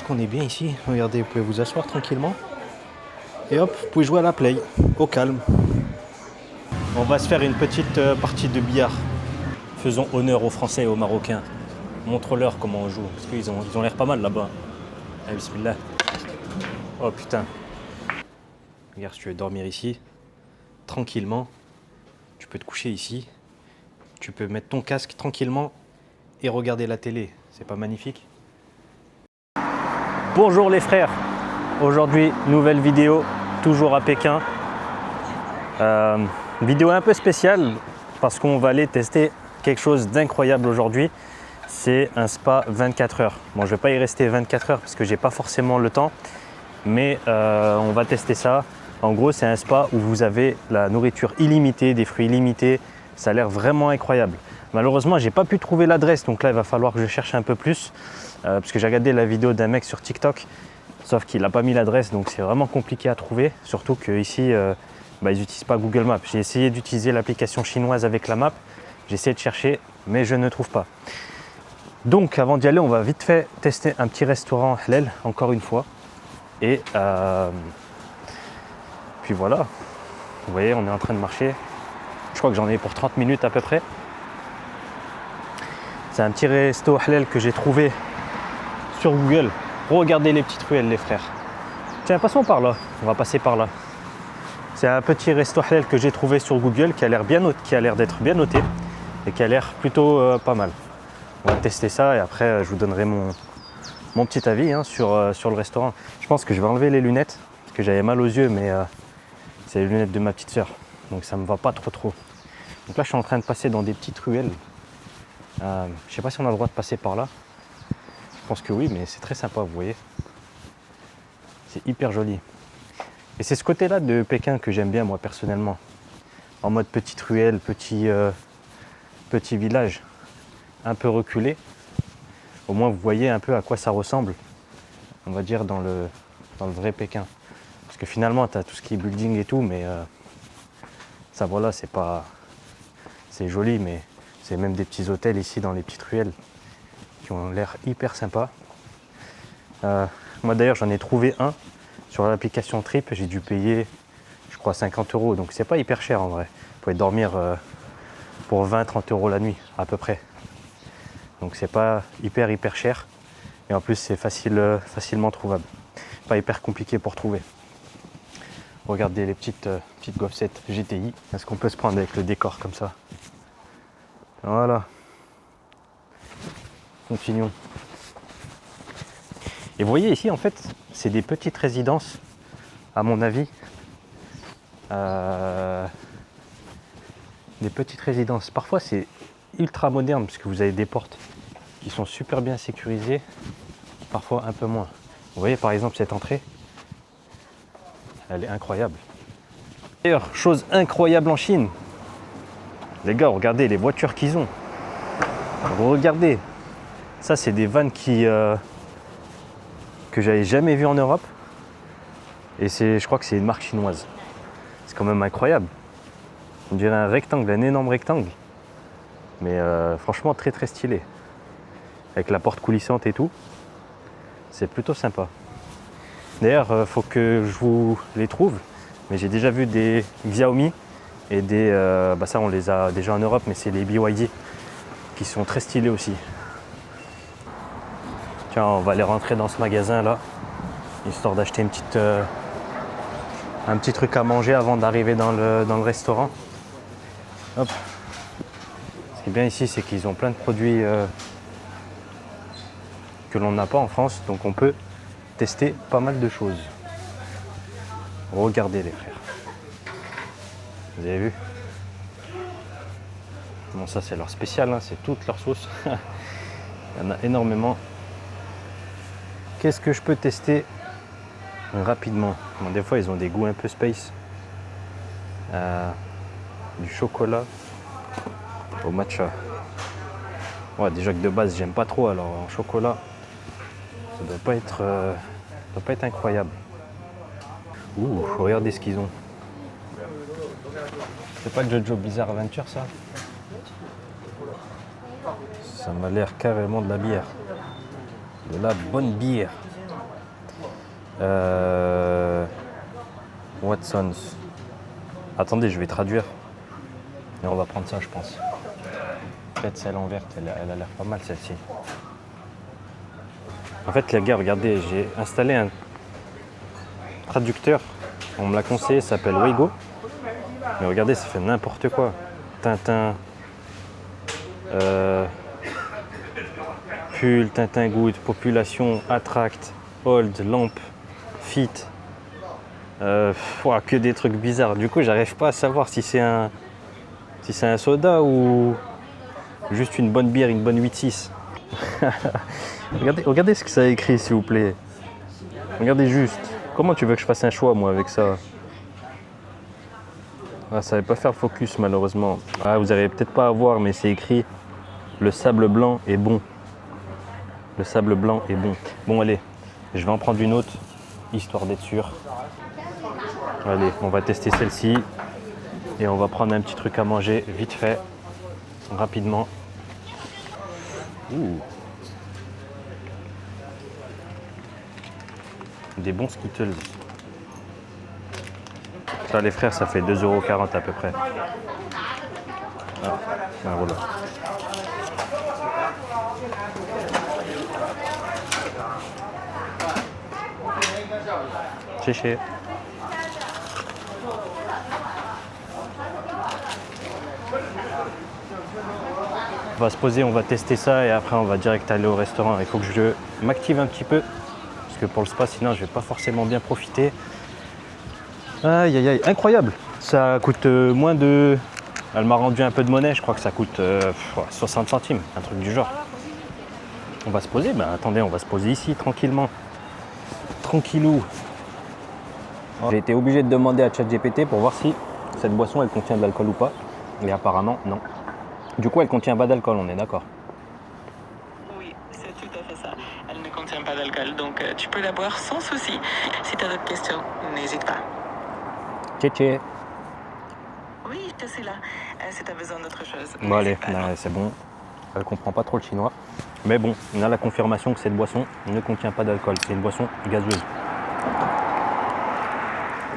pense qu'on est bien ici. Regardez, vous pouvez vous asseoir tranquillement. Et hop, vous pouvez jouer à la play, au calme. On va se faire une petite partie de billard. Faisons honneur aux Français et aux Marocains. Montre-leur comment on joue, parce qu'ils ont l'air pas mal là-bas. Ah, bismillah. Oh putain. Regarde, si tu veux dormir ici, tranquillement, tu peux te coucher ici. Tu peux mettre ton casque tranquillement et regarder la télé. C'est pas magnifique? Bonjour les frères. Aujourd'hui, nouvelle vidéo, toujours à Pékin. Vidéo un peu spéciale parce qu'on va aller tester quelque chose d'incroyable aujourd'hui. C'est un spa 24 heures. Bon, je vais pas y rester 24 heures parce que j'ai pas forcément le temps, mais on va tester ça. En gros, c'est un spa où vous avez la nourriture illimitée, des fruits illimités. Ça a l'air vraiment incroyable. Malheureusement, j'ai pas pu trouver l'adresse, donc là, il va falloir que je cherche un peu plus parce que j'ai regardé la vidéo d'un mec sur TikTok, sauf qu'il n'a pas mis l'adresse, donc c'est vraiment compliqué à trouver. Surtout qu'ici, ils n'utilisent pas Google Maps. J'ai essayé d'utiliser l'application chinoise avec la map. J'ai essayé de chercher, mais je ne trouve pas. Donc, avant d'y aller, on va vite fait tester un petit restaurant halal, encore une fois. Et puis voilà. Vous voyez, on est en train de marcher. Je crois que j'en ai pour 30 minutes à peu près. C'est un petit resto halal que j'ai trouvé sur Google. Regardez les petites ruelles, les frères. Tiens, passons par là. On va passer par là. C'est un petit resto halal que j'ai trouvé sur Google qui a l'air d'être bien noté et qui a l'air plutôt pas mal. On va tester ça et après je vous donnerai mon petit avis sur le restaurant. Je pense que je vais enlever les lunettes parce que j'avais mal aux yeux, mais c'est les lunettes de ma petite soeur. Donc ça me va pas trop. Donc là, je suis en train de passer dans des petites ruelles. Je sais pas si on a le droit de passer par là. Je pense que oui, mais c'est très sympa, vous voyez. C'est hyper joli. Et c'est ce côté-là de Pékin que j'aime bien, moi, personnellement. En mode petite ruelle, petit village, un peu reculé. Au moins, vous voyez un peu à quoi ça ressemble, on va dire, dans le vrai Pékin. Parce que finalement, tu as tout ce qui est building et tout, mais ça, voilà, c'est pas... C'est joli, mais c'est même des petits hôtels ici dans les petites ruelles qui ont l'air hyper sympas. Moi d'ailleurs j'en ai trouvé un sur l'application Trip, j'ai dû payer je crois 50 €, donc c'est pas hyper cher en vrai. Vous pouvez dormir pour 20-30 € la nuit à peu près. Donc c'est pas hyper cher et en plus c'est facilement trouvable. Pas hyper compliqué pour trouver. Regardez les petites gossettes GTI. Est-ce qu'on peut se prendre avec le décor comme ça? Voilà. Continuons. Et vous voyez ici, en fait, c'est des petites résidences, à mon avis. Des petites résidences. Parfois, c'est ultra moderne, parce que vous avez des portes qui sont super bien sécurisées. Parfois, un peu moins. Vous voyez, par exemple, cette entrée. Elle est incroyable. D'ailleurs, chose incroyable en Chine. Les gars, regardez les voitures qu'ils ont. Regardez. Ça, c'est des vannes que j'avais jamais vues en Europe. Et je crois que c'est une marque chinoise. C'est quand même incroyable. On dirait un rectangle, un énorme rectangle. Mais franchement, très stylé. Avec la porte coulissante et tout. C'est plutôt sympa. D'ailleurs, faut que je vous les trouve. Mais j'ai déjà vu des Xiaomi et des... ça, on les a déjà en Europe, mais c'est les BYD qui sont très stylés aussi. Tiens, on va aller rentrer dans ce magasin là, histoire d'acheter un petit truc à manger avant d'arriver dans le restaurant. Hop. Ce qui est bien ici, c'est qu'ils ont plein de produits que l'on n'a pas en France, donc on peut tester pas mal de choses. Regardez les frères. Vous avez vu? Bon, ça c'est leur spécial, c'est toute leur sauce. Il y en a énormément. Qu'est-ce que je peux tester rapidement? Bon, des fois ils ont des goûts un peu space. Du chocolat au matcha. Ouais, déjà que de base j'aime pas trop, alors en chocolat ça doit pas être incroyable. Ouh, regardez ce qu'ils ont. C'est pas Jojo Bizarre Adventure ça? Ça m'a l'air carrément de la bière. De la bonne bière. Watsons. Attendez, je vais traduire. Et on va prendre ça, je pense. Peut-être celle en verte, elle a l'air pas mal celle-ci. En fait, les gars, regardez, j'ai installé un traducteur. On me l'a conseillé, ça s'appelle Weigo. Mais regardez, ça fait n'importe quoi. Tintin, pull, Tintin Good, population, attract, hold, lampe, fit. Que des trucs bizarres. Du coup, j'arrive pas à savoir si c'est un soda ou juste une bonne bière, une bonne 8-6. regardez ce que ça a écrit, s'il vous plaît. Regardez juste. Comment tu veux que je fasse un choix, moi, avec ça? Ça ne va pas faire focus, malheureusement. Vous n'allez peut-être pas à voir, mais c'est écrit « Le sable blanc est bon ». Le sable blanc est bon. Bon, allez, je vais en prendre une autre, histoire d'être sûr. Allez, on va tester celle-ci. Et on va prendre un petit truc à manger, vite fait, rapidement. Ouh. Des bons Skittles. Ça, les frères, ça fait 2,40 € à peu près. Voilà. Chéché. On va se poser, on va tester ça et après on va direct aller au restaurant. Il faut que je m'active un petit peu parce que pour le spa, sinon je vais pas forcément bien profiter. Aïe aïe aïe, incroyable. Ça coûte moins de... Elle m'a rendu un peu de monnaie, je crois que ça coûte 60 centimes, un truc du genre. On va se poser, attendez, on va se poser ici tranquillement. Tranquillou. J'ai été obligé de demander à ChatGPT pour voir si cette boisson elle contient de l'alcool ou pas. Et apparemment non. Du coup elle contient pas d'alcool, on est d'accord? Oui, c'est tout à fait ça. Elle ne contient pas d'alcool, donc tu peux la boire sans souci. Si tu as d'autres questions, n'hésite pas. Tché. Oui, je suis là. Si tu as besoin d'autre chose. Bon allez, c'est bon. Elle comprend pas trop le chinois. Mais bon, on a la confirmation que cette boisson ne contient pas d'alcool. C'est une boisson gazeuse.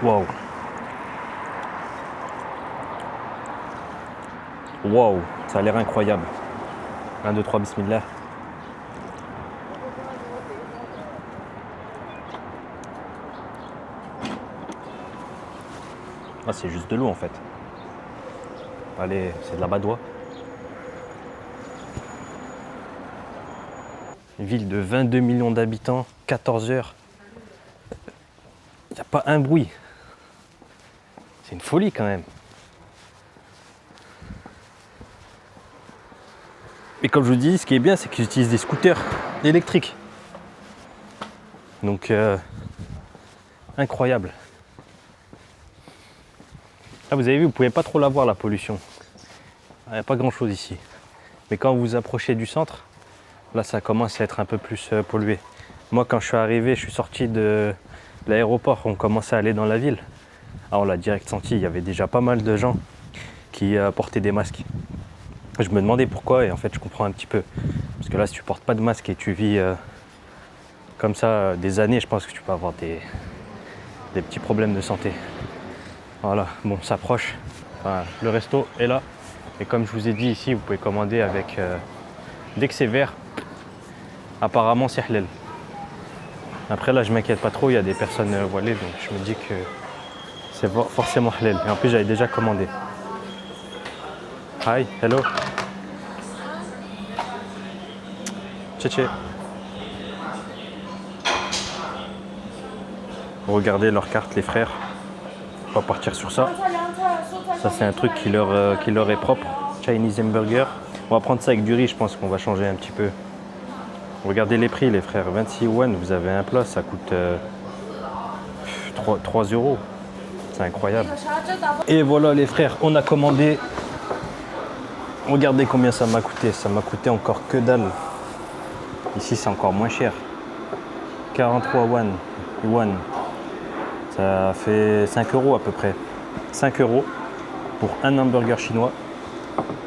Waouh. Waouh, ça a l'air incroyable. 1, 2, 3, bismillah. C'est juste de l'eau en fait. Allez, c'est de la badoie. Une ville de 22 millions d'habitants, 14 heures. Il n'y a pas un bruit. C'est une folie quand même. Et comme je vous dis, ce qui est bien, c'est qu'ils utilisent des scooters électriques. Donc, incroyable. Vous avez vu, vous ne pouvez pas trop la voir, la pollution. Il n'y a pas grand-chose ici. Mais quand vous vous approchez du centre, là, ça commence à être un peu plus pollué. Moi, quand je suis arrivé, je suis sorti de l'aéroport, on commençait à aller dans la ville. On l'a direct senti, il y avait déjà pas mal de gens qui portaient des masques. Je me demandais pourquoi et en fait je comprends un petit peu. Parce que là si tu portes pas de masque et tu vis comme ça des années, je pense que tu peux avoir des petits problèmes de santé. Voilà, bon, ça s'approche. Le resto est là. Et comme je vous ai dit ici, vous pouvez commander avec... dès que c'est vert, apparemment c'est halal. Après là je m'inquiète pas trop, il y a des personnes voilées, donc je me dis que c'est forcément halal. Et en plus j'avais déjà commandé. Hi, hello. Tché. Regardez leur carte, les frères. On va partir sur ça. Ça, c'est un truc qui leur est propre. Chinese hamburger. On va prendre ça avec du riz, je pense qu'on va changer un petit peu. Regardez les prix, les frères. 26 yuan, vous avez un plat, ça coûte 3 €. C'est incroyable. Et voilà, les frères, on a commandé. Regardez combien ça m'a coûté. Ça m'a coûté encore que dalle. Ici, c'est encore moins cher. 43 yuan. Ça fait 5 € à peu près. 5 € pour un hamburger chinois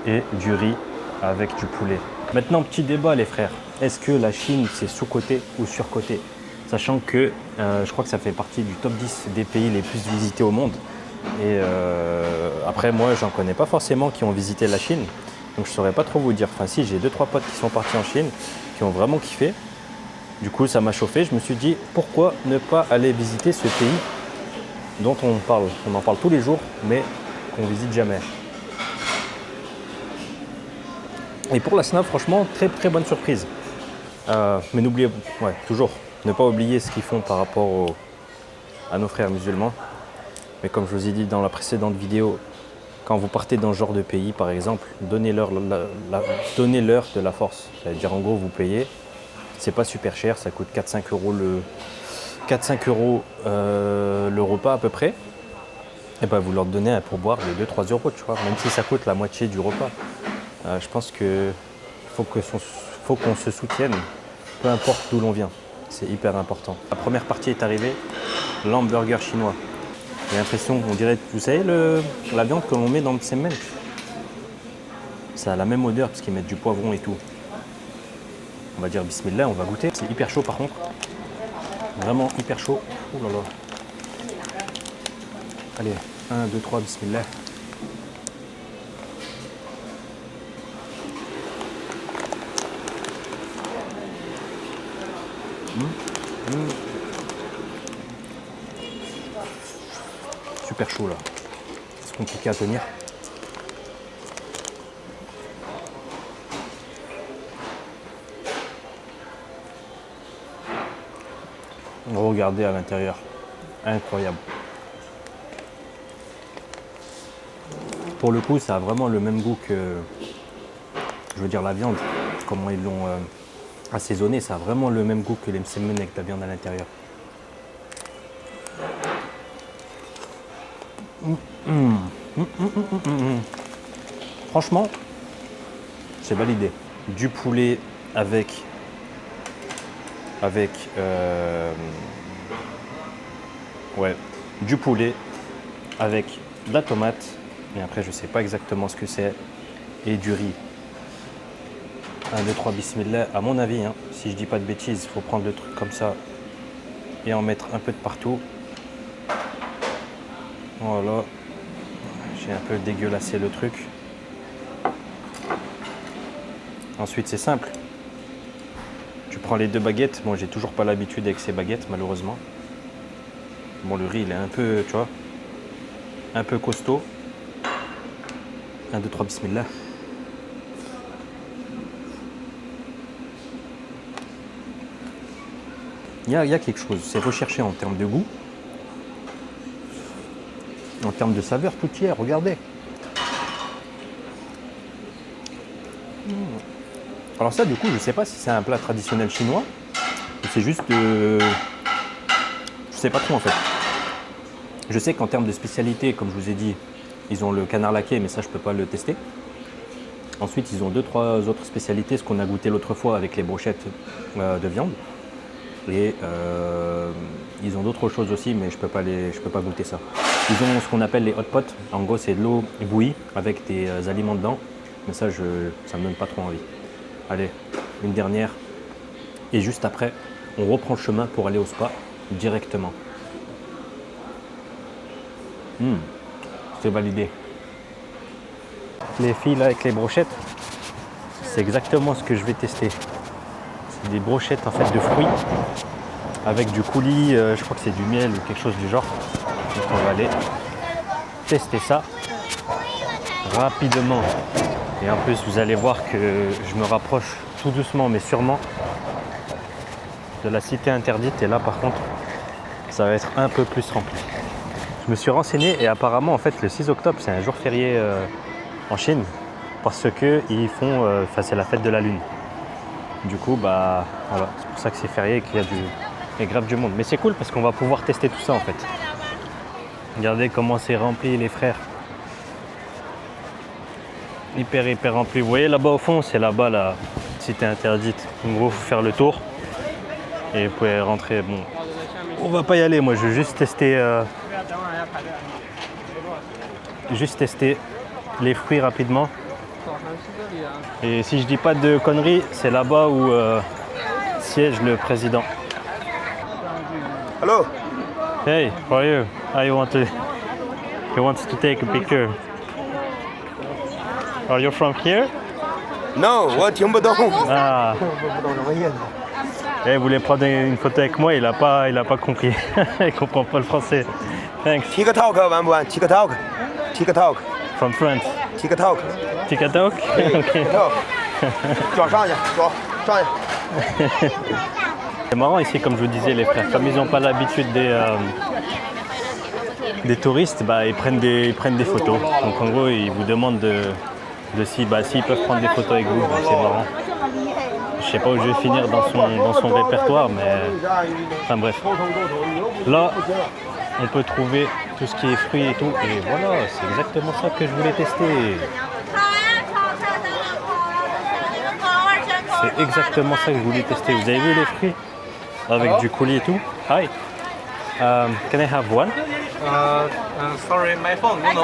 et du riz avec du poulet. Maintenant, petit débat, les frères. Est-ce que la Chine, c'est sous-coté ou surcoté? Sachant que je crois que ça fait partie du top 10 des pays les plus visités au monde. Et après, moi, j'en connais pas forcément qui ont visité la Chine. Donc je saurais pas trop vous dire. Enfin si, j'ai 2-3 potes qui sont partis en Chine, qui ont vraiment kiffé. Du coup, ça m'a chauffé. Je me suis dit, pourquoi ne pas aller visiter ce pays dont on parle. On en parle tous les jours, mais qu'on visite jamais. Et pour la SNAP, franchement, très très bonne surprise. Mais n'oubliez, toujours, ne pas oublier ce qu'ils font par rapport à nos frères musulmans. Mais comme je vous ai dit dans la précédente vidéo, quand vous partez dans ce genre de pays, par exemple, donnez-leur de la force. C'est-à-dire, en gros, vous payez, c'est pas super cher, ça coûte 4-5 euros le repas à peu près. Et ben vous leur donnez un pourboire de 2-3 euros, tu vois, même si ça coûte la moitié du repas. Je pense qu'il faut qu'on se soutienne, peu importe d'où l'on vient. C'est hyper important. La première partie est arrivée, l'hamburger chinois. J'ai l'impression, on dirait, vous savez, la viande que l'on met dans le semen, ça a la même odeur parce qu'ils mettent du poivron et tout. On va dire bismillah, on va goûter. C'est hyper chaud par contre. Vraiment hyper chaud. Oh là là. Allez, 1, 2, 3, bismillah. Super chaud là. C'est compliqué à tenir. Regardez à l'intérieur. Incroyable. Pour le coup, ça a vraiment le même goût que, je veux dire, la viande. Comment ils l'ont assaisonné, ça a vraiment le même goût que les msemen avec la viande à l'intérieur. Franchement, c'est validé. Du poulet avec du poulet avec de la tomate, et après je sais pas exactement ce que c'est, et du riz. 1, 2, 3, bismillah. À mon avis, hein, si je dis pas de bêtises, il faut prendre le truc comme ça et en mettre un peu de partout. Voilà. J'ai un peu dégueulassé le truc. Ensuite, c'est simple. Tu prends les 2 baguettes. Moi, j'ai toujours pas l'habitude avec ces baguettes, malheureusement. Bon, le riz, il est un peu, tu vois, un peu costaud. 1, 2, 3, bismillah. Il y a quelque chose, c'est recherché en termes de goût, en termes de saveur, tout y est, regardez. Alors ça, du coup, je ne sais pas si c'est un plat traditionnel chinois, ou c'est juste je sais pas trop en fait. Je sais qu'en termes de spécialité, comme je vous ai dit, ils ont le canard laqué, mais ça, je ne peux pas le tester. Ensuite, ils ont 2-3 autres spécialités, ce qu'on a goûté l'autre fois avec les brochettes de viande. Et ils ont d'autres choses aussi, mais je peux pas goûter ça. Ils ont ce qu'on appelle les hot pots. En gros, c'est de l'eau bouillie avec des aliments dedans. Mais ça, ça me donne pas trop envie. Allez, une dernière. Et juste après, on reprend le chemin pour aller au spa directement. C'est validé. Les filles là avec les brochettes, c'est exactement ce que je vais tester. C'est des brochettes en fait de fruits avec du coulis, je crois que c'est du miel ou quelque chose du genre. Donc on va aller tester ça rapidement. Et en plus vous allez voir que je me rapproche tout doucement mais sûrement de la cité interdite. Et là par contre ça va être un peu plus rempli. Je me suis renseigné et apparemment en fait le 6 octobre c'est un jour férié en Chine parce que ils font, c'est la fête de la lune. Du coup, bah voilà, c'est pour ça que c'est férié et qu'il y a grave du monde. Mais c'est cool parce qu'on va pouvoir tester tout ça en fait. Regardez comment c'est rempli les frères. Hyper rempli. Vous voyez là-bas au fond, c'est là-bas la cité interdite. En gros, il faut faire le tour et vous pouvez rentrer. Bon, on va pas y aller. Moi, je veux juste tester les fruits rapidement. Et si je dis pas de conneries, c'est là-bas où siège le président. Hello. Hey, how are you? He wants to take a picture. Are you from here? No, 我听不懂。 Ah. 不懂什么意思。 Eh, il voulait prendre une photo avec moi, il a pas compris. Il comprend pas le français. Thanks. TikTok 玩不玩 ？TikTok。TikTok。 From France. TikTok。 TikTok? Ok. TikTok。走上去，走上去。 C'est marrant ici, comme je vous disais, les frères. Comme ils n'ont pas l'habitude des touristes, bah, ils prennent des photos. Donc en gros, ils vous demandent s'ils peuvent prendre des photos avec vous. Donc, c'est marrant. Je sais pas où je vais finir dans son répertoire, mais enfin bref. Là, on peut trouver tout ce qui est fruits et tout. Et voilà, c'est exactement ça que je voulais tester. C'est exactement ça que je voulais tester. Vous avez vu les fruits avec du coulis et tout? Hi. Can I have one? Sorry, my phone, you know.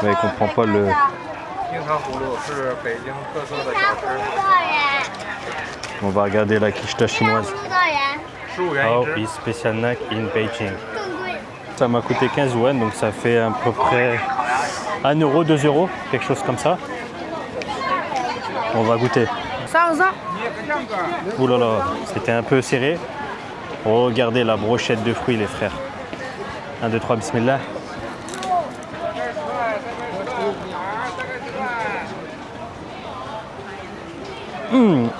Mais il comprend pas le. 冰糖葫芦是北京特色的小吃， On va regarder la quicheta chinoise. 15元 How 一 is 只。 special snack in Beijing? Ça m'a coûté 15 yuan, donc ça fait à peu près 1 euro, 2 euros, quelque chose comme ça. On va goûter. Ouh là là, c'était un peu serré. Regardez la brochette de fruits, les frères. 1, 2, 3, bismillah.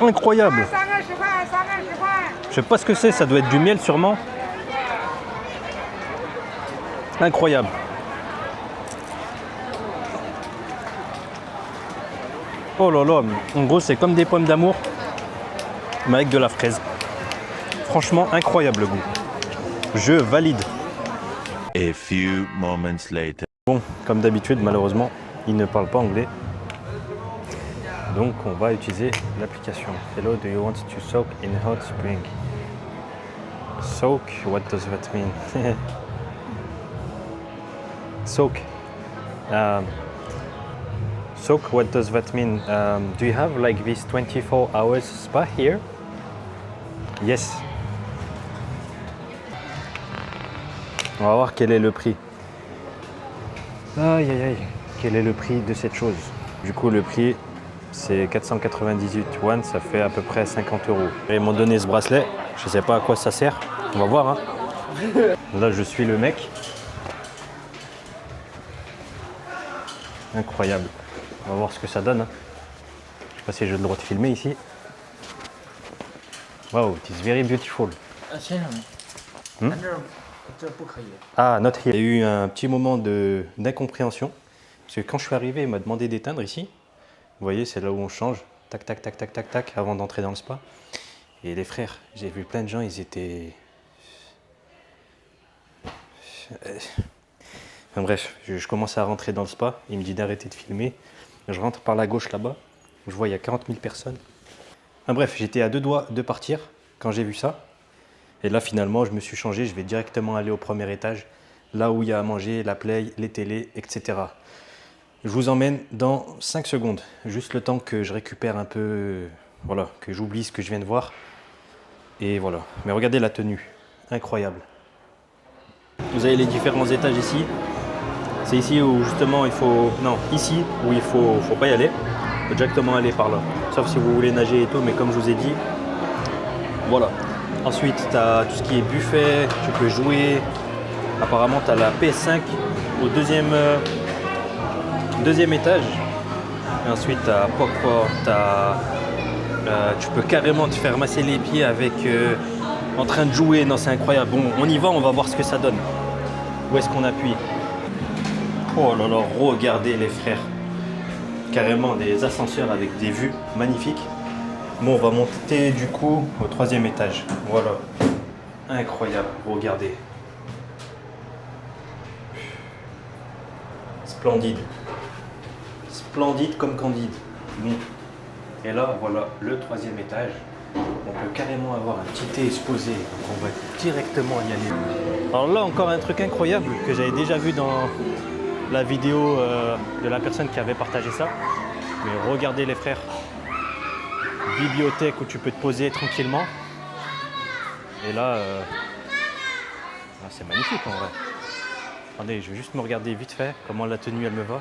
Incroyable. Je sais pas ce que c'est, ça doit être du miel sûrement. Incroyable. Oh là là, en gros c'est comme des pommes d'amour, mais avec de la fraise. Franchement incroyable le goût. Je valide. A few moments later. Bon, comme d'habitude, malheureusement, il ne parle pas anglais. Donc, on va utiliser l'application. Hello, do you want to soak in hot spring? Soak, what does that mean? Soak. Soak, what does that mean? Do you have like this 24 hours spa here? Yes. On va voir quel est le prix. Aïe aïe aïe, quel est le prix de cette chose? Du coup, le prix, c'est 498 yuan, ça fait à peu près 50 euros. Ils m'ont donné ce bracelet, je sais pas à quoi ça sert, on va voir. Hein. Là, je suis le mec. Incroyable. On va voir ce que ça donne. Hein. Je sais pas si j'ai le droit de filmer ici. Wow, it is very beautiful. Ah, not here. Il y a eu un petit moment d'incompréhension. Parce que quand je suis arrivé, il m'a demandé d'éteindre ici. Vous voyez, c'est là où on change. Tac, tac, tac, tac, tac, tac, avant d'entrer dans le spa. Et les frères, j'ai vu plein de gens, ils étaient... Enfin bref, je commence à rentrer dans le spa. Il me dit d'arrêter de filmer. Je rentre par la gauche là-bas. Je vois, il y a 40 000 personnes. Enfin bref, j'étais à 2 doigts de partir quand j'ai vu ça. Et là, finalement, je me suis changé. Je vais directement aller au premier étage, là où il y a à manger, la play, les télés, etc. Je vous emmène dans 5 secondes. Juste le temps que je récupère un peu, voilà, que j'oublie ce que je viens de voir. Et voilà. Mais regardez la tenue. Incroyable. Vous avez les différents étages ici. C'est ici où justement il faut... Non, ici où il faut pas y aller. Il faut directement aller par là. Sauf si vous voulez nager et tout, mais comme je vous ai dit, voilà. Ensuite, tu as tout ce qui est buffet, tu peux jouer. Apparemment, tu as la PS5 au deuxième étage. Et ensuite, tu as popcorn, tu peux carrément te faire masser les pieds avec en train de jouer. Non, c'est incroyable. Bon, on y va, on va voir ce que ça donne. Où est-ce qu'on appuie? Oh là là, regardez les frères. Carrément des ascenseurs avec des vues magnifiques. Bon, on va monter du coup au 3e étage. Voilà. Incroyable, regardez. Splendide. Splendide comme Candide. Bon. Et là, voilà le 3e étage. On peut carrément avoir un petit thé exposé. Donc on va directement y aller. Alors là, encore un truc incroyable que j'avais déjà vu dans la vidéo de la personne qui avait partagé ça. Mais regardez les frères. Bibliothèque où tu peux te poser tranquillement. Et là, c'est magnifique en vrai. Attendez, je vais juste me regarder vite fait comment la tenue elle me va.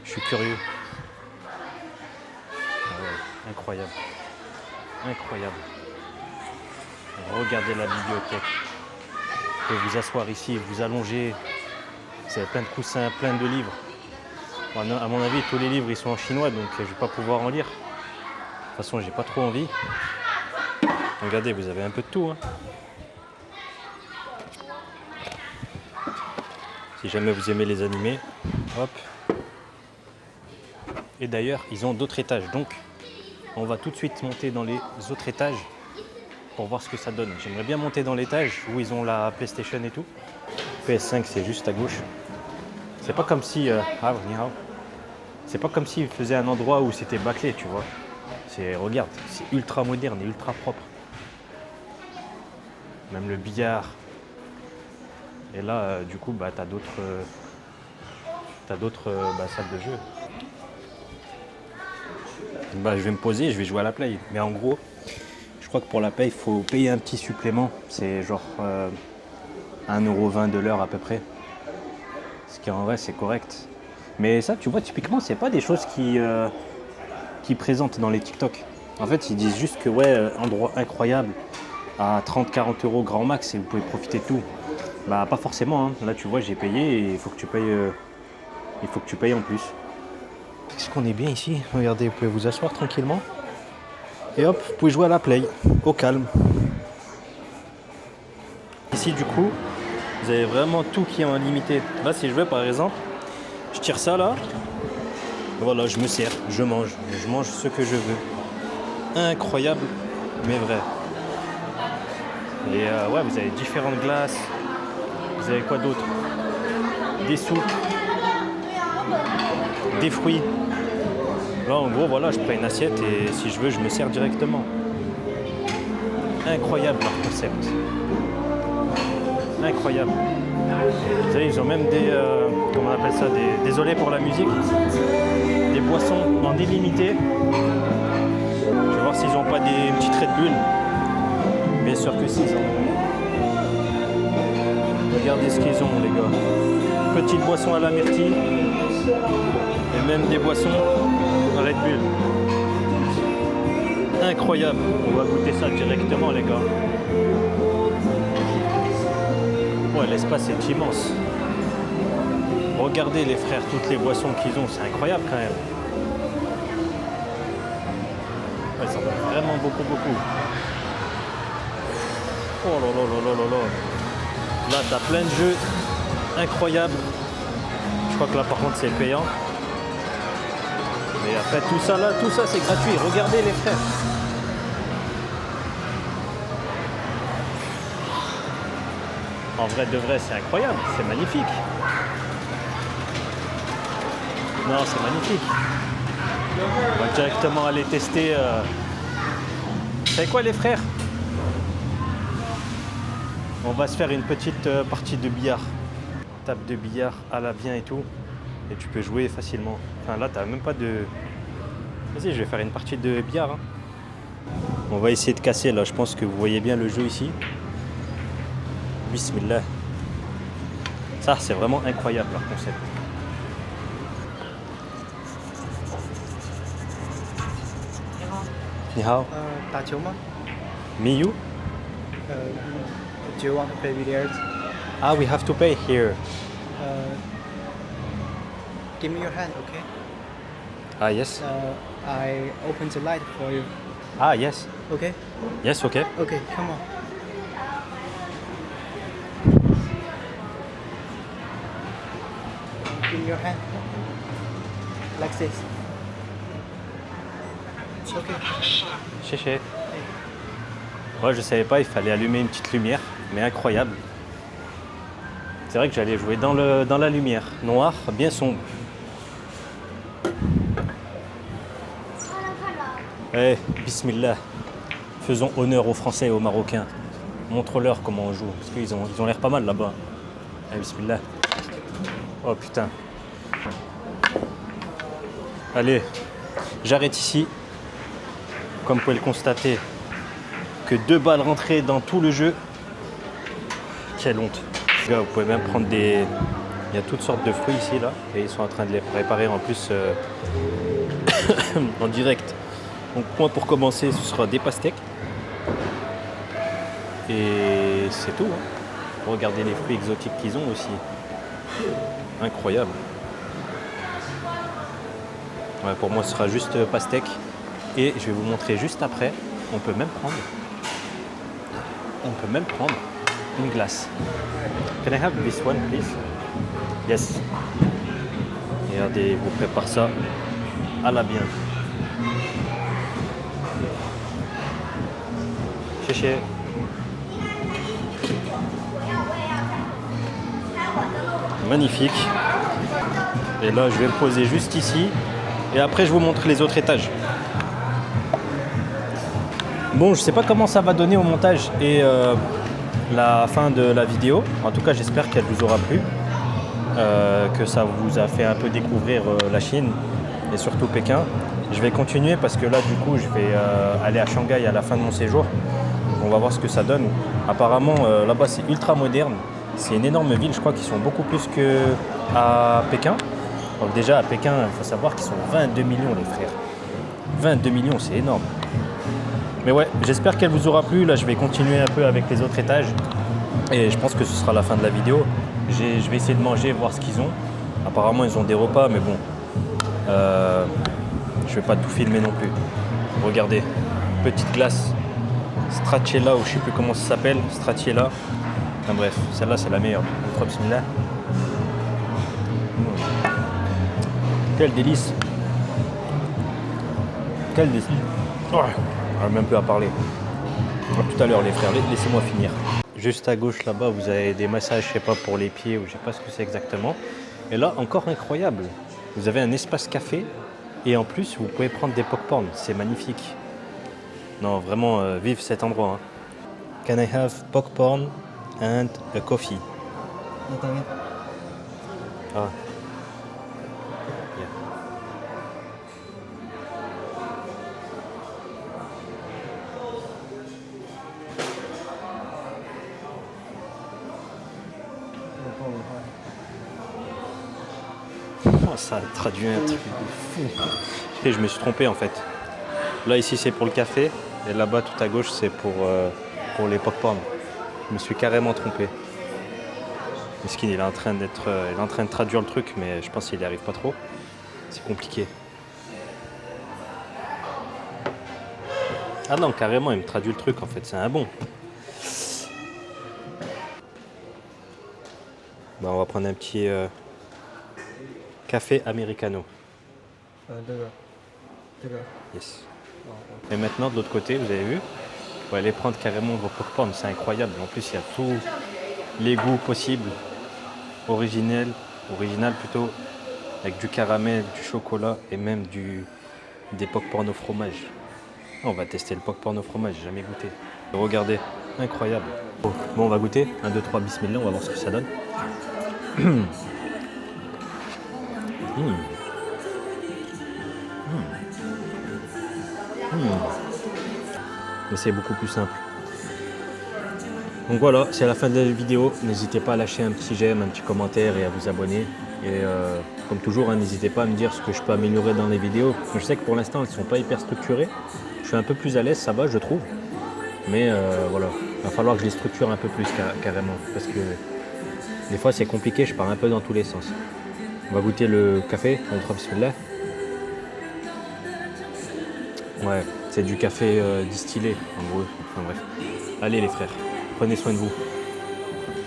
Je suis curieux. Ah ouais, incroyable. Incroyable. Regardez la bibliothèque. Vous pouvez vous asseoir ici, vous allonger. Vous avez plein de coussins, plein de livres. Bon, à mon avis, tous les livres ils sont en chinois, donc je ne vais pas pouvoir en lire. De toute façon, j'ai pas trop envie. Regardez, vous avez un peu de tout. Hein. Si jamais vous aimez les animés, hop. Et d'ailleurs, ils ont d'autres étages, donc on va tout de suite monter dans les autres étages pour voir ce que ça donne. J'aimerais bien monter dans l'étage où ils ont la PlayStation et tout. PS5, c'est juste à gauche. C'est pas comme si... C'est pas comme s'ils faisaient un endroit où c'était bâclé, tu vois. Regarde, c'est ultra moderne et ultra propre. Même le billard. Et là, du coup, t'as d'autres salles de jeu. Je vais me poser, je vais jouer à la Play. Mais en gros, je crois que pour la Play, il faut payer un petit supplément. C'est genre 1,20 € de l'heure à peu près. Ce qui en vrai, c'est correct. Mais ça, tu vois, typiquement, c'est pas des choses qui présentent dans les TikTok. En fait, ils disent juste que ouais, endroit incroyable, à 30-40 € grand max et vous pouvez profiter de tout. Bah pas forcément, hein. Là tu vois j'ai payé et il faut que tu payes en plus. Est-ce qu'on est bien ici? Regardez, vous pouvez vous asseoir tranquillement. Et hop, vous pouvez jouer à la Play, au calme. Ici du coup, vous avez vraiment tout qui est en limité. Là si je veux par exemple, je tire ça là. Voilà, je me sers, je mange ce que je veux. Incroyable, mais vrai. Et ouais, vous avez différentes glaces. Vous avez quoi d'autre? Des soupes. Des fruits. Là, en gros, voilà, je prends une assiette et si je veux, je me sers directement. Incroyable leur concept. Incroyable. Vous savez, ils ont même des... comment on appelle ça? Désolé pour la musique. Des boissons en illimité. Je vais voir s'ils n'ont pas des petites Red Bull. Bien sûr que si, ils en ont. Regardez ce qu'ils ont, les gars. Petite boisson à la myrtille. Et même des boissons à Red Bull. Incroyable. On va goûter ça directement, les gars. Ouais, l'espace est immense. Regardez les frères, toutes les boissons qu'ils ont, c'est incroyable quand même. Ouais, ça va vraiment beaucoup. Oh là là là là là là. Là, t'as plein de jeux incroyables. Je crois que là, par contre, c'est payant. Mais après, tout ça là, tout ça, c'est gratuit. Regardez les frères. En vrai de vrai, c'est incroyable. C'est magnifique. Non, c'est magnifique. On va directement aller tester. C'est quoi les frères? On va se faire une petite partie de billard. Table de billard à la bien et tout. Et tu peux jouer facilement. Enfin là, t'as même pas de... Vas-y, je vais faire une partie de billard. Hein. On va essayer de casser là. Je pense que vous voyez bien le jeu ici. Bismillah. Ça, c'est vraiment incroyable leur concept. Ni hao. 打球吗 Miyu? Do you want to play billiards? Ah, we have to pay here. Give me your hand, okay? Ah, yes. I open the light for you. Ah, yes. Okay? Yes, okay. Okay, come on. Give me your hand. Like this. It's okay. Chéché. Ouais, je savais pas, il fallait allumer une petite lumière, mais incroyable. C'est vrai que j'allais jouer dans la lumière, noire, bien sombre. Eh, bismillah. Faisons honneur aux Français et aux Marocains. Montre-leur comment on joue, parce qu'ils ont l'air pas mal là-bas. Eh, bismillah. Oh putain. Allez, j'arrête ici. Comme vous pouvez le constater, que 2 balles rentrées dans tout le jeu. Quelle honte. Les gars, vous pouvez même prendre des... Il y a toutes sortes de fruits ici, là. Et ils sont en train de les préparer en plus en direct. Donc moi, pour commencer, ce sera des pastèques. Et c'est tout. Hein. Regardez les fruits exotiques qu'ils ont aussi. Incroyable. Ouais, pour moi, ce sera juste pastèque. Et je vais vous montrer juste après. On peut même prendre une glace. Can I have this one, please? Yes. Et regardez, ils vous préparent ça à la bien. Chéché. Magnifique. Et là, je vais me poser juste ici. Et après, je vous montre les autres étages. Bon, je sais pas comment ça va donner au montage et la fin de la vidéo. En tout cas, j'espère qu'elle vous aura plu. Que ça vous a fait un peu découvrir la Chine et surtout Pékin. Je vais continuer parce que là, du coup, je vais aller à Shanghai à la fin de mon séjour. On va voir ce que ça donne. Apparemment, là-bas, c'est ultra moderne. C'est une énorme ville. Je crois qu'ils sont beaucoup plus qu'à Pékin. Donc déjà, à Pékin, il faut savoir qu'ils sont 22 millions, les frères. 22 millions, c'est énorme. Mais ouais, j'espère qu'elle vous aura plu. Là, je vais continuer un peu avec les autres étages. Et je pense que ce sera la fin de la vidéo. Je vais essayer de manger, voir ce qu'ils ont. Apparemment, ils ont des repas, mais bon. Je vais pas tout filmer non plus. Regardez, petite glace. Stracciatella, ou je sais plus comment ça s'appelle. Stracciatella. Enfin, bref, celle-là, c'est la meilleure. Bismillah. Quel délice. Quel délice. Oh, on n'a même plus à parler. À tout à l'heure, les frères. Laissez-moi finir. Juste à gauche là-bas, vous avez des massages, je sais pas, pour les pieds ou je sais pas ce que c'est exactement. Et là, encore incroyable, vous avez un espace café et en plus, vous pouvez prendre des popcorn. C'est magnifique. Non, vraiment, vive cet endroit. Hein. Can I have popcorn and a coffee? Ah. Yeah. Oh, ça traduit un truc de fou. Et je me suis trompé en fait. Là ici c'est pour le café et là-bas tout à gauche c'est pour les popcorn. Je me suis carrément trompé. Miskin, il est en train de traduire le truc, mais je pense qu'il n'y arrive pas trop. C'est compliqué. Ah non, carrément, il me traduit le truc en fait, c'est un bon. Bah, on va prendre un petit café americano. Yes. Et maintenant, de l'autre côté, vous avez vu, vous pouvez aller prendre carrément vos popcorn, c'est incroyable. En plus, il y a tous les goûts possibles. Original plutôt, avec du caramel, du chocolat et même des popcorn au fromage. On va tester le popcorn au fromage, j'ai jamais goûté. Regardez, incroyable. Bon, on va goûter. 1, 2, 3, bismillah, on va voir ce que ça donne. Mais c'est beaucoup plus simple. Donc voilà, c'est la fin de la vidéo. N'hésitez pas à lâcher un petit j'aime, un petit commentaire et à vous abonner. Et comme toujours, hein, n'hésitez pas à me dire ce que je peux améliorer dans les vidéos. Je sais que pour l'instant, elles ne sont pas hyper structurées. Je suis un peu plus à l'aise, ça va, je trouve. Mais voilà, il va falloir que je les structure un peu plus carrément. Parce que des fois, c'est compliqué, je pars un peu dans tous les sens. On va goûter le café, on va bismillah. Ouais, c'est du café distillé, en gros. Enfin bref. Allez les frères, prenez soin de vous.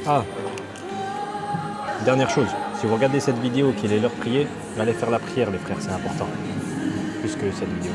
Ah, dernière chose, si vous regardez cette vidéo qu'il est l'heure de prier, allez faire la prière les frères, c'est important. Plus que cette vidéo.